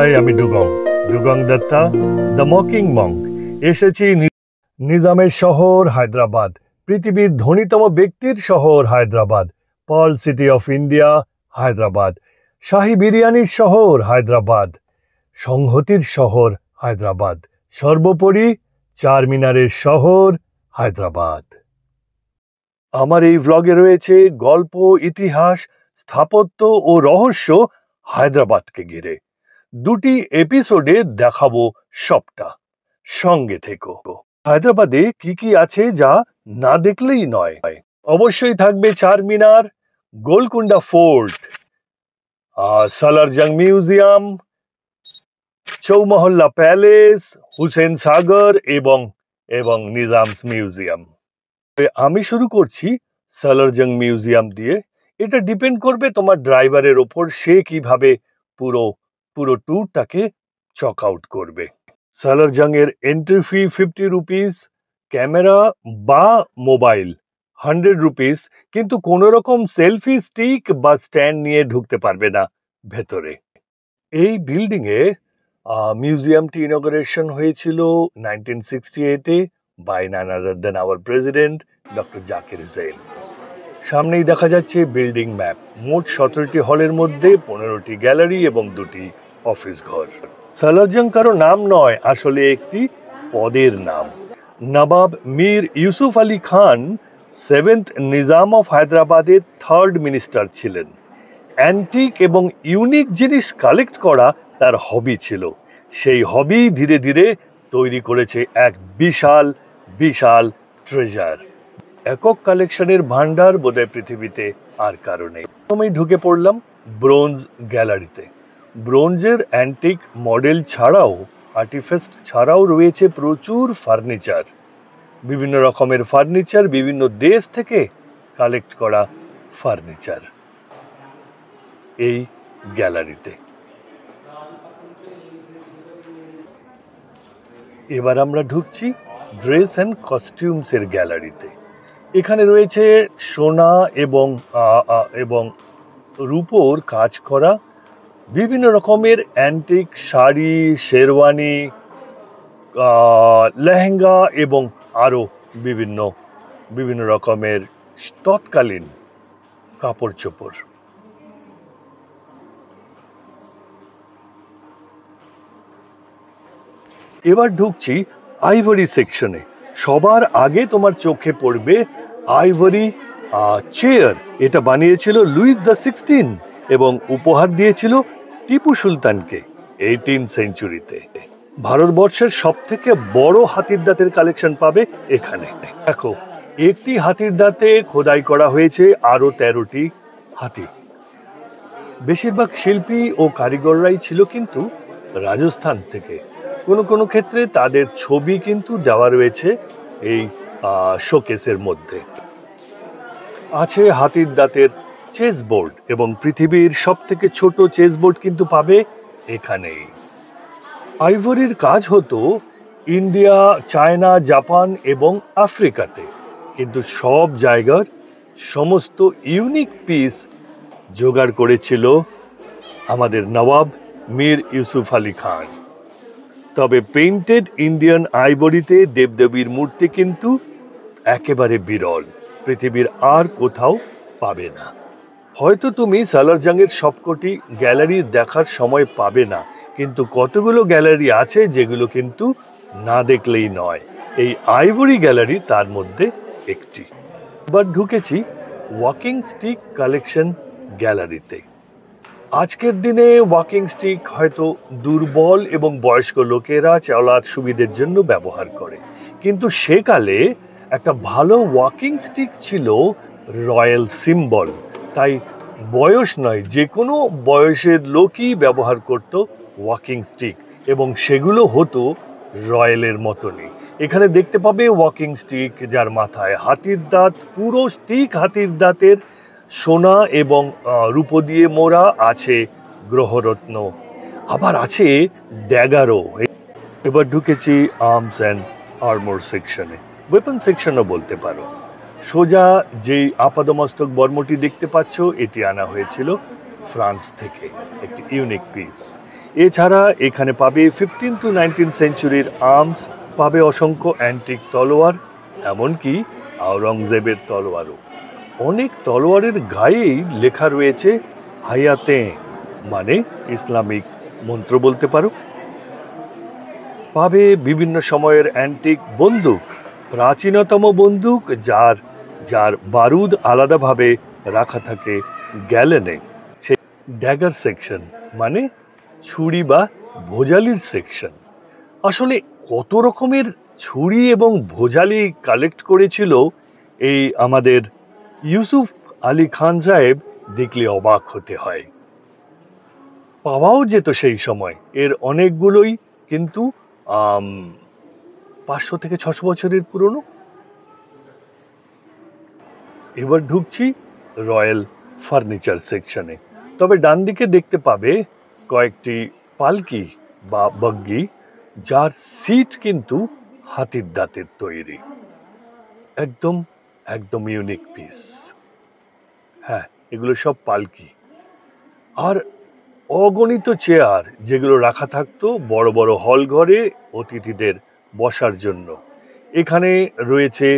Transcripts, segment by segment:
High, আমি Dugong Dutta, the mocking monk. এসেছি নিজামের শহর হায়দ্রাবাদ, পৃথিবীর ধনীতম ব্যক্তির শহর Hyderabad, pearl city of India Hyderabad, শাহী বিরিয়ানির শহর হায়দ্রাবাদ, সংহতির শহর হায়দ্রাবাদ, সর্বোপরি চারমিনারের শহর হায়দ্রাবাদ। আমার এই ব্লগে রয়েছে গল্প, ইতিহাস, স্থাপত্য ও রহস্য হায়দ্রাবাদকে ঘিরে। দুটি এপিসোডে দেখাবো সবটা, সঙ্গে থেকো। হায়দ্রাবাদে কি কি আছে যা না দেখলেই নয়? অবশ্যই থাকবে Charminar, Golconda fort, Salar Jung museum, Chowmahalla palace, Hussain Sagar এবং নিজামস মিউজিয়াম। আমি শুরু করছি সালারজং মিউজিয়াম দিয়ে। এটা ডিপেন্ড করবে তোমার ড্রাইভারের ওপর, সে কিভাবে পুরো ট্যুরটাকে চক আউট করবে। সালারজং এর এন্ট্রি ফি 50 রুপিস, ক্যামেরা বা মোবাইল 100 রুপিস, কিন্তু কোনো রকম সেলফি স্টিক বা স্ট্যান্ড নিয়ে ঢুকতে পারবে না ভেতরে। এই বিল্ডিং এ মিউজিয়ামটি ইনগরেশন হয়েছিল 1968-এ by none other than our president doctor Zakir Husain. সামনেই দেখা যাচ্ছে বিল্ডিং ম্যাপ। মোট 17টি হলের মধ্যে 15টি গ্যালারি এবং 2টি অফিস ঘর। সালারজং কারো নাম নয়, আসলে একটি পদের নাম। নবাব মীর ইউসুফ আলী খান 7th নিজাম অফ হায়দ্রাবাদের 3rd মিনিস্টার ছিলেন। অ্যান্টিক এবং ইউনিক জিনিস কালেক্ট করা তার হবি ছিল। সেই হবি ধীরে ধীরে তৈরি করেছে এক বিশাল বিশাল ট্রেজার। একক কালেকশনের ভান্ডার বোধহয় পৃথিবীতে আর কারণে। প্রথমেই ঢুকে পড়লাম ব্রোঞ্জ গ্যালারিতে। ব্রোঞ্জের অ্যান্টিক মডেল ছাড়াও, আর্টিফ্যাক্ট ছাড়াও রয়েছে প্রচুর ফার্নিচার, বিভিন্ন রকমের ফার্নিচার, বিভিন্ন দেশ থেকে কালেক্ট করা ফার্নিচার এই গ্যালারিতে। এবার আমরা ঢুকছি ড্রেস অ্যান্ড কস্টিউমসের গ্যালারিতে। এখানে রয়েছে সোনা এবং রূপোর কাজ করা বিভিন্ন রকমের অ্যান্টিক শাড়ি, শেরওয়ানি, লেহেঙ্গা এবং আরও বিভিন্ন রকমের তৎকালীন কাপড় চোপড়। এবার ঢুকছি আইভরি সেকশনে। সবার আগে তোমার চোখে পড়বে আইভরি চেয়ার। এটা বানিয়েছিল লুইস দ্য 16 এবং উপহার দিয়েছিল টিপু সুলতানকে 18th সেঞ্চুরিতে। ভারতবর্ষের সব থেকে বড় হাতির দাঁতের কালেকশন পাবে এখানে। দেখো, একটি হাতির দাঁতে খোদাই করা হয়েছে আরো 13টি হাতি। বেশিরভাগ শিল্পী ও কারিগররাই ছিল কিন্তু রাজস্থান থেকে। কোনো ক্ষেত্রে তাদের ছবি কিন্তু দেওয়া রয়েছে এই শোকেসের মধ্যে। আছে হাতির দাঁতের চেস বোর্ড এবং পৃথিবীর সব থেকে ছোট চেস বোর্ড কিন্তু পাবে এখানেই। আইভরির কাজ হতো ইন্ডিয়া, চায়না, জাপান এবং আফ্রিকাতে, কিন্তু সব জায়গার সমস্ত ইউনিক পিস জোগাড় করেছিল আমাদের নবাব মীর ইউসুফ আলী খান। তবে পেইন্টেড ইন্ডিয়ান আইভরিতে দেবদেবীর মূর্তি কিন্তু একেবারে বিরল, পৃথিবীর আর কোথাও পাবে না। হয়তো তুমি সালারজংয়ের সবকটি গ্যালারি দেখার সময় পাবে না, কিন্তু কতগুলো গ্যালারি আছে যেগুলো কিন্তু না দেখলেই নয়। এই আইভরি গ্যালারি তার মধ্যে একটি। এবার ঢুকেছি ওয়াকিং স্টিক কালেকশন গ্যালারিতে। আজকের দিনে ওয়াকিং স্টিক হয়তো দুর্বল এবং বয়স্ক লোকেরা চলার সুবিধের জন্য ব্যবহার করে, কিন্তু সেকালে একটা ভালো ওয়াকিং স্টিক ছিল রয়্যাল সিম্বল। তাই বয়স নয়, যে কোনো বয়সের লোকই ব্যবহার করত ওয়াকিং স্টিক, এবং সেগুলো হতো রয়্যালের মতনই। এখানে দেখতে পাবে ওয়াকিং স্টিক যার মাথায় হাতির দাঁত, পুরো স্টিক হাতির দাঁতের, সোনা এবং রূপো দিয়ে মোড়া, আছে গ্রহরত্ন, আবার আছে ড্যাগারও। এবার ঢুকেছি আর্মস অ্যান্ড আর্মর সেকশনে, ওয়েপন সেকশনও বলতে পারো। সোজা যেই আপাদমস্তক বর্মটি দেখতে পাচ্ছ, এটি আনা হয়েছিল ফ্রান্স থেকে, একটি ইউনিক পিস। এছাড়া এখানে পাবে 15 to 19 সেঞ্চুরির আর্মস, পাবে অসংখ্য অ্যান্টিক তলোয়ার, এমনকি আওরঙ্গজেবের তলোয়ারও। অনেক তলোয়ারের গায়েই লেখা রয়েছে হায়াতে, মানে ইসলামিক মন্ত্র বলতে পারো। পাবে বিভিন্ন সময়ের অ্যান্টিক বন্দুক, প্রাচীনতম বন্দুক যার যার বারুদ আলাদাভাবে রাখা থাকে গ্যালেনে। সেই ড্যাগার সেকশন, মানে ছুরি বা ভোজালির সেকশন। আসলে কত রকমের ছুরি এবং ভোজালি কালেক্ট করেছিল এই আমাদের ইউসুফ আলী খান সাহেব, দেখলে অবাক হতে হয়। পাওয়াও যেত সেই সময়, এর অনেকগুলোই কিন্তু 500 থেকে 600 বছরের পুরনো। এবার ঢুকছি রয়্যাল ফার্নিচার সেকশনে। তবে ডান দিকে দেখতে পাবে কয়েকটি পালকি বা বগ্গি, যার সিট কিন্তু হাতির দাঁতের তৈরি, একদম একদম ইউনিক পিস। হ্যাঁ, এগুলো সব পালকি। আর অগণিত চেয়ার, যেগুলো রাখা থাকতো বড় বড় হল ঘরে অতিথিদের বসার জন্য। এখানে রয়েছে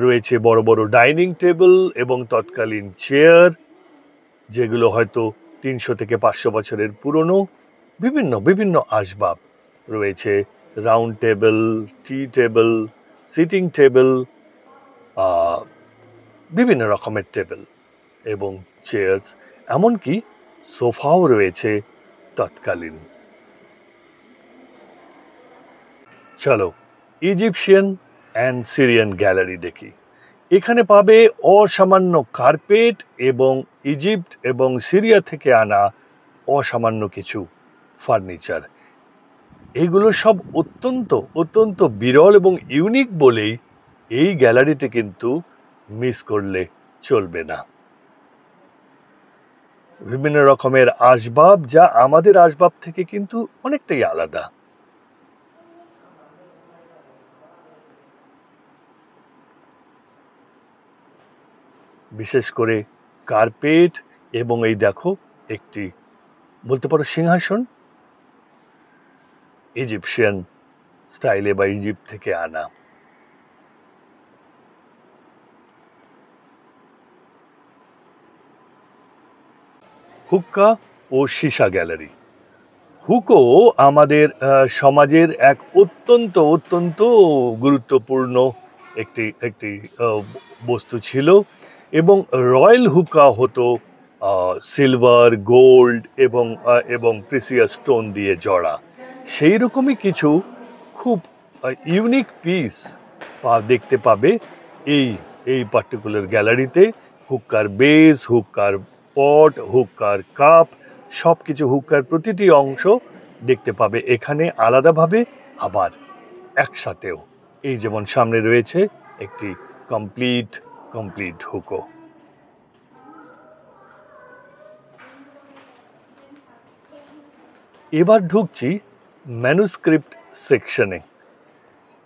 রয়েছে বড় বড় ডাইনিং টেবিল এবং তৎকালীন চেয়ার, যেগুলো হয়তো 300 থেকে 500 বছরের পুরনো। বিভিন্ন বিভিন্ন আসবাব রয়েছে, রাউন্ড টেবিল, টি টেবিল, সিটিং টেবিল, বিভিন্ন রকমের টেবিল এবং চেয়ার্স, এমনকি সোফাও রয়েছে তৎকালীন। চলো ইজিপশিয়ান অ্যান্ড সিরিয়ান গ্যালারি দেখি। এখানে পাবে অসামান্য কার্পেট এবং ইজিপ্ট এবং সিরিয়া থেকে আনা অসামান্য কিছু ফার্নিচার। এগুলো সব অত্যন্ত অত্যন্ত বিরল এবং ইউনিক বলেই এই গ্যালারিতে কিন্তু মিস করলে চলবে না। বিভিন্ন রকমের আসবাব, যা আমাদের আসবাব থেকে কিন্তু অনেকটাই আলাদা। বিশেষ করে কার্পেট এবং এই দেখো একটি বলতে পারো সিংহাসন, ইজিপশিয়ান স্টাইলে বা ইজিপ্ট থেকে আনা। হুক্কা ও সীসা গ্যালারি। হুকো আমাদের সমাজের এক অত্যন্ত অত্যন্ত গুরুত্বপূর্ণ একটি একটি বস্তু ছিল, এবং রয়্যাল হুকা হতো সিলভার, গোল্ড এবং এবং প্রিসিয়াস স্টোন দিয়ে জড়া। সেই রকমই কিছু খুব ইউনিক পিস দেখতে পাবে এই এই পার্টিকুলার গ্যালারিতে। হুক্কার বেস, হুক্কার পট, হুক্কার কাপ, সব কিছু, হুক্কার প্রতিটি অংশ দেখতে পাবে এখানে আলাদাভাবে, আবার একসাথেও। এই যেমন সামনে রয়েছে একটি কমপ্লিট হুকো। এবার ঢুকছি ম্যানুস্ক্রিপ্ট সেকশনে।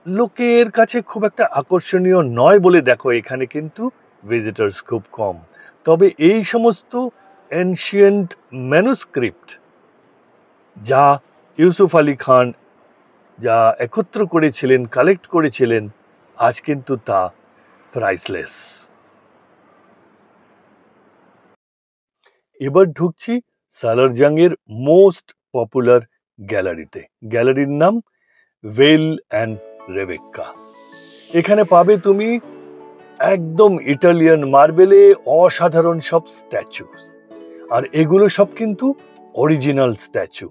লোকের কাছে খুব একটা আকর্ষণীয় নয় বলে দেখো এখানে কিন্তু ভিজিটার্স খুব কম। তবে এই সমস্ত এনশিয়েন্ট ম্যানুস্ক্রিপ্ট যা ইউসুফ আলী খান যা একত্র করেছিলেন, কালেক্ট করেছিলেন, আজ কিন্তু তা প্রাইসলেস। এবার ঢুকছি সালারজাংয়ের মোস্ট পপুলার গ্যালারিতে। গ্যালারির নাম ভেল অ্যান্ড রেবেক্কা। এখানে পাবে তুমি একদম ইটালিয়ান মার্বেলে অসাধারণ সব স্ট্যাচু, আর এগুলো সব কিন্তু অরিজিনাল স্ট্যাচু।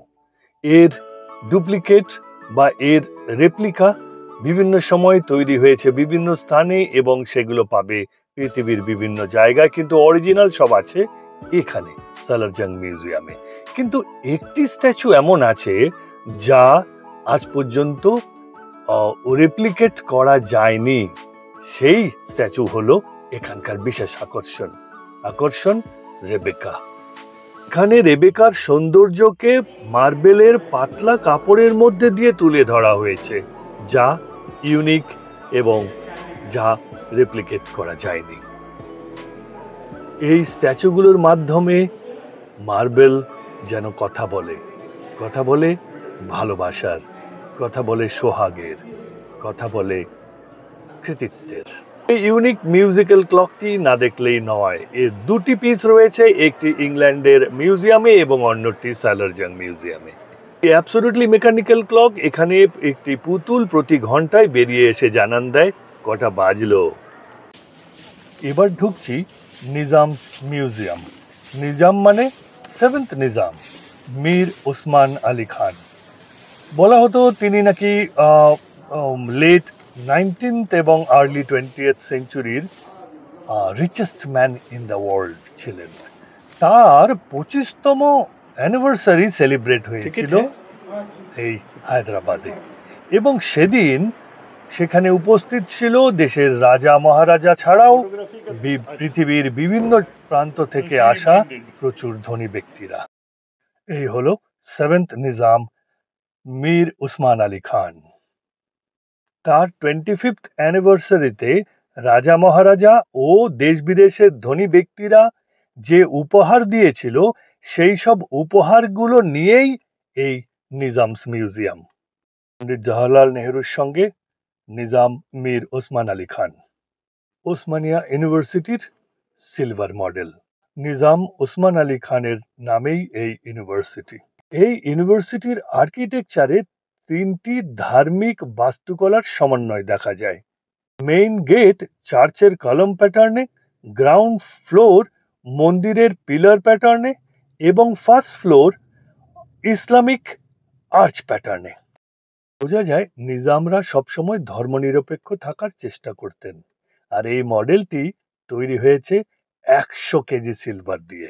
এর ডুপ্লিকেট বা এর রেপ্লিকা বিভিন্ন সময় তৈরি হয়েছে বিভিন্ন স্থানে, এবং সেগুলো পাবে পৃথিবীর বিভিন্ন জায়গায়, কিন্তু অরিজিনাল সব আছে এখানে সালারজাং মিউজিয়ামে। কিন্তু একটি স্ট্যাচু এমন আছে যা আজ পর্যন্ত রেপ্লিকেট করা যায়নি। সেই স্ট্যাচু হলো এখানকার বিশেষ আকর্ষণ রেবেকা। এখানে রেবেকার সৌন্দর্যকে মার্বেলের পাতলা কাপড়ের মধ্যে দিয়ে তুলে ধরা হয়েছে, যা ইউনিক এবং যা রেপ্লিকেট করা যায়নি। এই স্ট্যাচুগুলোর মাধ্যমে মার্বেল যেন কথা বলে, কথা বলে ভালোবাসার, কথা বলে সোহাগের, কথা বলে কৃতিত্বের। এই ইউনিক মিউজিক্যাল ক্লকটি না দেখলেই নয়। এর দুটি পিস রয়েছে, একটি ইংল্যান্ডের মিউজিয়ামে এবং অন্যটি স্যালারজাং মিউজিয়ামে। এই অ্যাবসলিউটলি মেকানিক্যাল ক্লক, এখানে একটি পুতুল প্রতি ঘন্টায় বেরিয়ে এসে জানান দেয় কটা বাজলো। এবার ঢুকছি নিজামস মিউজিয়াম। নিজাম মানে সেভেন্থ নিজাম, মীর ওসমান আলী খান। বলা হতো তিনি নাকি লেট 19th এবং আর্লি 20th সেঞ্চুরির richest man in the world ছিলেন। তার 25তম অ্যানিভার্সারি সেলিব্রেট হয়েছিল এই হায়দ্রাবাদে, এবং সেদিন সেখানে উপস্থিত ছিল দেশের রাজা মহারাজা ছাড়াও পৃথিবীর বিভিন্ন প্রান্ত থেকে আসা প্রচুর ধনী ব্যক্তিরা। এই হলো সেভেন্থ নিজাম মীর ওসমান আলী খান। তার 25th অ্যানিভার্সারিতে রাজা মহারাজা ও দেশ বিদেশের ধনী ব্যক্তিরা যে উপহার দিয়েছিল, সেই সব উপহারগুলো নিয়েই এই নিজামস মিউজিয়াম। পণ্ডিত জওহরলাল নেহরুর সঙ্গে নিজাম মীর ওসমান আলী খান। ওসমানিয়া ইউনিভার্সিটির সিলভার মডেল। নিজাম ওসমান আলী খানের নামেই এই ইউনিভার্সিটি। এই ইউনিভার্সিটির আর্কিটেকচারে 3টি ধার্মিক বাস্তুকলার সমন্বয় দেখা যায়। মেইন গেট চার্চের কলম প্যাটার্নে, গ্রাউন্ড ফ্লোর মন্দিরের পিলার প্যাটার্নে এবং ফার্স্ট ফ্লোর ইসলামিক আর্চ প্যাটার্নে। বোঝা যায় নিজামরা সবসময় ধর্মনিরপেক্ষ থাকার চেষ্টা করতেন। আর এই মডেলটি তৈরি হয়েছে 100 কেজি সিলভার দিয়ে।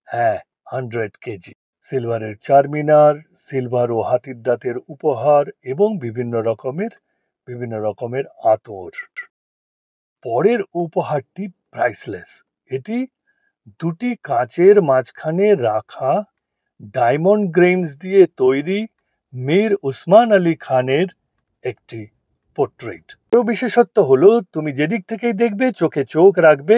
হ্যাঁ, 100 কেজি সিলভারের চারমিনার, সিলভার ও হাতির দাঁতের উপহার এবং বিভিন্ন রকমের আতর। পরের উপহারটি প্রাইসলেস। এটি দুটি কাচের মাঝখানে রাখা ডায়মন্ড গ্রেইনস দিয়ে তৈরি মীর ওসমান আলী খানের একটি পোর্ট্রেট। বিশেষত্ব হলো, তুমি যেদিক থেকেই দেখবে চোখে চোখ রাখবে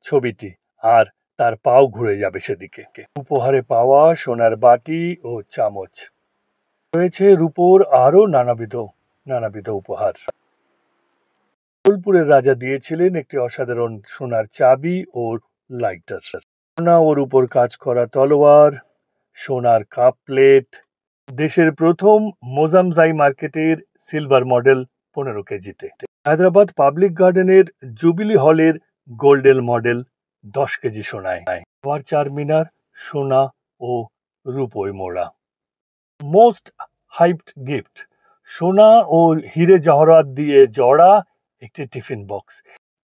ছবিটি, আর তার পাও ঘুরে যাবে সেদিকে। উপহারে পাওয়া সোনার বাটি ও চামচ রয়েছে, রূপোর আরো নানাবিধ উপহার। বোলপুরের রাজা দিয়েছিলেন একটি অসাধারণ সোনার চাবি ও লাইটার, সোনা ওর উপর কাজ করা তলোয়ার, সোনার কাপ প্লেট, দেশের প্রথম মোজামজাই মার্কেটের সিলভার মডেল 15 কেজিতে, হায়দ্রাবাদ পাবলিক গার্ডেনের জুবিলি হলের গোল্ডেন মডেল 10 কেজি সোনায়, আবার চারমিনার সোনা ও রূপোয় মোড়া। মোস্ট হাইপড গিফট, সোনা ও হিরে জহরাত দিয়ে জড়া একটি টিফিন বক্স।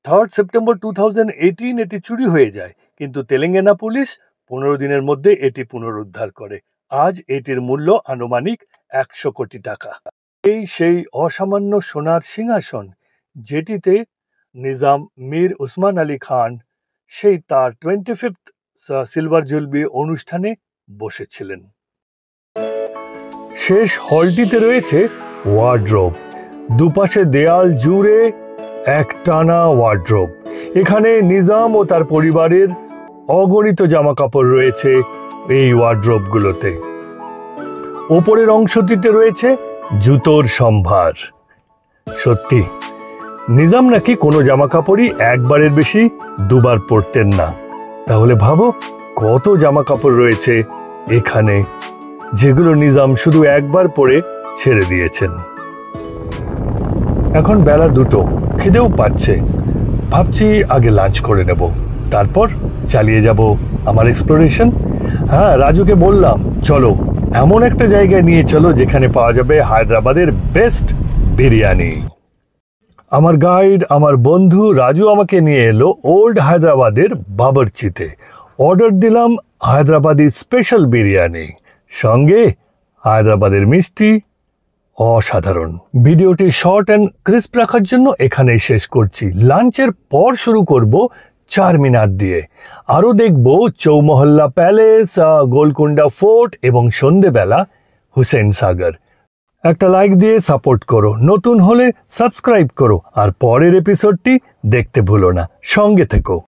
3rd সেপ্টেম্বর 2018 এটি চুরি হয়ে যায়, কিন্তু তেলেঙ্গানা পুলিশ 15 দিনের মধ্যে এটি পুনরুদ্ধার করে। আজ এটির মূল্য আনুমানিক 100 কোটি টাকা। এই সেই অসামান্য সোনার সিংহাসন যেটিতে নিজাম মীর ওসমান আলী খান সেই তার 25th সিলভার জুবলি অনুষ্ঠানে বসেছিলেন। শেষ হলটিতে রয়েছে ওয়ার্ড্রোব। দুপাশে দেয়াল জুড়ে একটানা ওয়ার্ড্রোব। এখানে নিজাম ও তার পরিবারের অগণিত জামা কাপড় রয়েছে এই ওয়ার্ড্রোবগুলোতে। ওপরের অংশটিতে রয়েছে জুতোর সম্ভার। সত্যি, নিজাম নাকি কোনো জামা কাপড়ই একবারের বেশি দুবার পরতেন না। তাহলে ভাবো কত জামা কাপড় রয়েছে এখানে, যেগুলো নিজাম শুধু একবার পরে ছেড়ে দিয়েছেন। এখন বেলা 2, খিদেও পাচ্ছে। ভাবছি আগে লাঞ্চ করে নেব, তারপর চালিয়ে যাব আমার এক্সপ্লোরেশন। হ্যাঁ, রাজুকে বললাম চলো এমন একটা জায়গায় নিয়ে চলো যেখানে পাওয়া যাবে হায়দ্রাবাদের বেস্ট বিরিয়ানি। আমার গাইড, আমার বন্ধু রাজু আমাকে নিয়ে এলো ওল্ড হায়দ্রাবাদের বাবরচিতে। অর্ডার দিলাম হায়দ্রাবাদি স্পেশাল বিরিয়ানি, সঙ্গে হায়দ্রাবাদের মিষ্টি। অসাধারণ। ভিডিওটি শর্ট অ্যান্ড ক্রিস্প রাখার জন্য এখানেই শেষ করছি। লাঞ্চের পর শুরু করব চারমিনার দিয়ে, আরও দেখব চৌমহল্লা প্যালেস, গোলকুন্ডা ফোর্ট এবং সন্ধেবেলা হুসেন সাগর। একটা লাইক দিয়ে সাপোর্ট করো, নতুন হলে সাবস্ক্রাইব করো, আর পরের এপিসোডটি দেখতে ভুলো না। সঙ্গে থেকো।